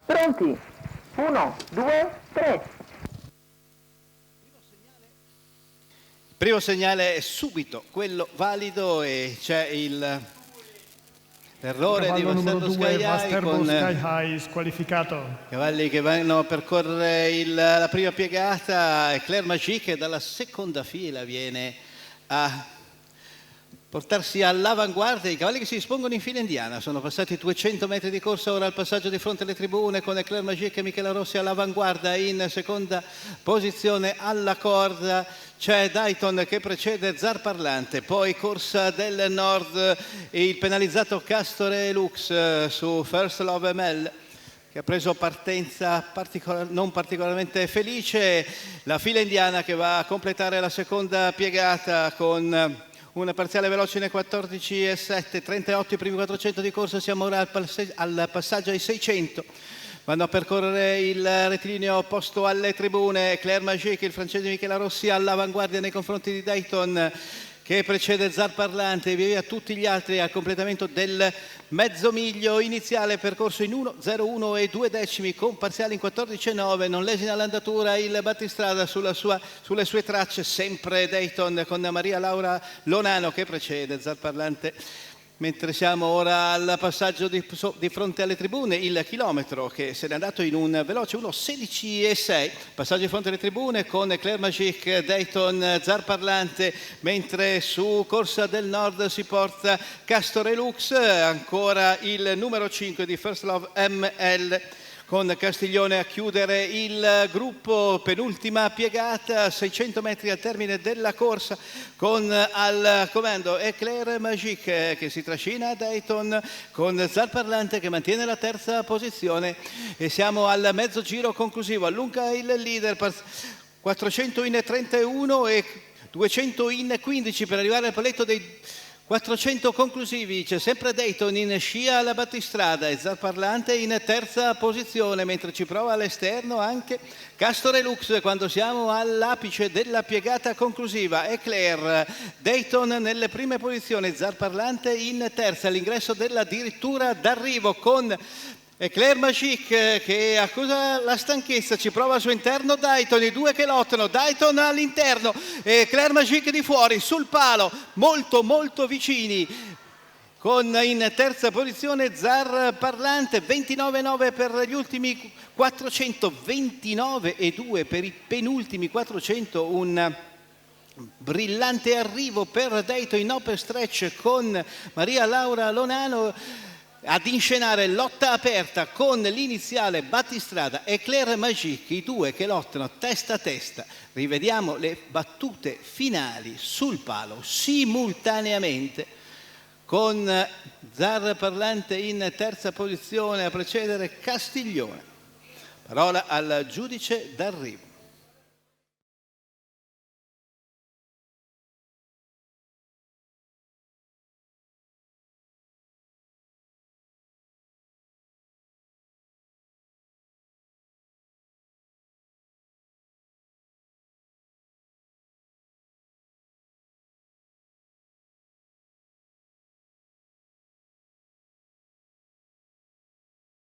Pronti? 1, 2, 3. Primo segnale è subito quello valido e c'è l'errore di Cavallo numero Viterbo 2, Sky High Viterbo con Sky High squalificato. cavalli che vanno a percorrere la prima piegata e Claire Magique dalla seconda fila viene a portarsi all'avanguardia. I cavalli che si dispongono in fila indiana sono passati 200 metri di corsa, ora al passaggio di fronte alle tribune con Claire Magique e Michela Rossi all'avanguardia. In seconda posizione alla corda c'è Dayton che precede Zar Parlante, poi Corsa del Nord il penalizzato Castore Lux su First Love ML che ha preso partenza non particolarmente felice. La fila indiana che va a completare la seconda piegata con una parziale veloce in 14,7, 38 i primi 400 di corsa, siamo ora al passaggio ai 600. Vanno a percorrere il rettilineo opposto alle tribune. Claire Magique, il francese Michela Rossi all'avanguardia nei confronti di Dayton che precede Zar Parlante e via tutti gli altri al completamento del mezzo miglio iniziale, percorso in 1,01 e 2 decimi con parziale in 14,9. Non lesina l'andatura il battistrada sulle sue tracce, sempre Dayton con Maria Laura Lonano che precede Zar Parlante. Mentre siamo ora al passaggio di fronte alle tribune, il chilometro che se n'è andato in un veloce 1,16,6, passaggio di fronte alle tribune con Claire Magique, Dayton, Zar Parlante, mentre su Corsa del Nord si porta Castore Lux, ancora il numero 5 di First Love ML, con Castiglione a chiudere il gruppo. Penultima piegata, 600 metri al termine della corsa, con al comando Claire Magique che si trascina a Dayton con Zar Parlante che mantiene la terza posizione e siamo al mezzo giro conclusivo. Allunga il leader, 400 in 31 e 200 in 15 per arrivare al paletto dei 400 conclusivi. C'è sempre Dayton in scia alla battistrada e Zar Parlante in terza posizione, mentre ci prova all'esterno anche Castore Lux quando siamo all'apice della piegata conclusiva. E Claire, Dayton nelle prime posizioni, Zar Parlante in terza, all'ingresso dell'addirittura d'arrivo con Claire Magique che accusa la stanchezza, ci prova al suo interno Dayton, i due che lottano, Dayton all'interno e Claire Magique di fuori, sul palo, molto molto vicini. Con in terza posizione Zar Parlante, 29,9 per gli ultimi 400, 29,2 per i penultimi 400, un brillante arrivo per Dayton in upper stretch con Maria Laura Lonano ad inscenare lotta aperta con l'iniziale battistrada e Claire Magique, i due che lottano testa a testa. Rivediamo le battute finali sul palo simultaneamente con Zar Parlante in terza posizione a precedere Castiglione. Parola al giudice d'arrivo.